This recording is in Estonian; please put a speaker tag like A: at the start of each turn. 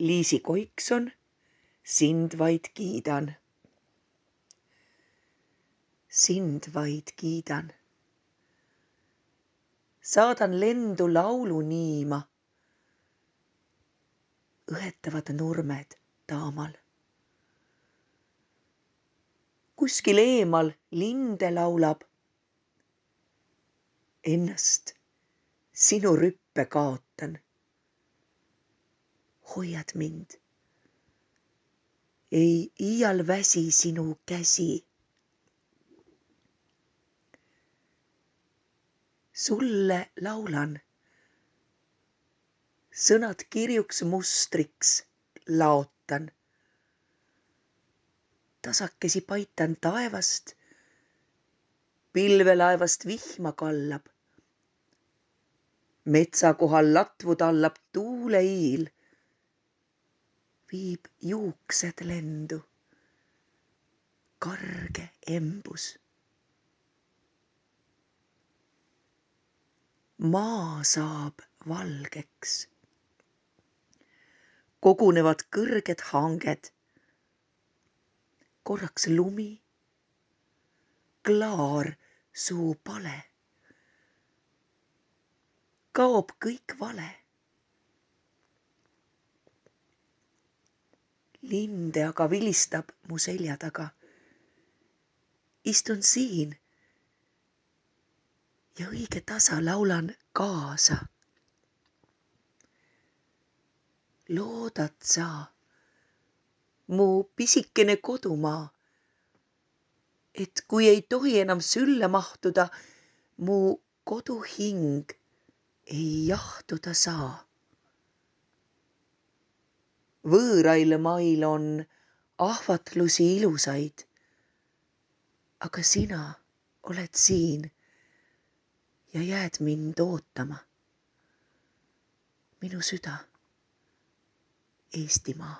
A: Liisi Koikson, sind vaid kiidan. Sind vaid kiidan. Saadan lendu laulu niima. Õhetavad nurmed taamal. Kuskil eemal linde laulab. Ennast sinu rüppe kaotan. Hoiad mind. Ei iial väsi sinu käsi. Sulle laulan. Sõnad kirjuks mustriks laotan. Tasakesi paitan taevast. Pilvelaevast vihma kallab. Metsa kohal latvu tallab tuuleiil. Viib juuksed lendu. Karge embus. Maa saab valgeks. Kogunevad kõrged hanged. Korraks lumi. Klaar suu pale. Kaob kõik vale. Linde aga vilistab mu selja taga. Istun siin ja õige tasa laulan kaasa. Loodad sa, mu pisikene kodumaa, et kui ei tohi enam sülle mahtuda, mu koduhing ei jahtuda saa. Võõrail mail on ahvatlusi ilusaid, aga sina oled siin ja jääd mind ootama. Minu süda, Eestimaa.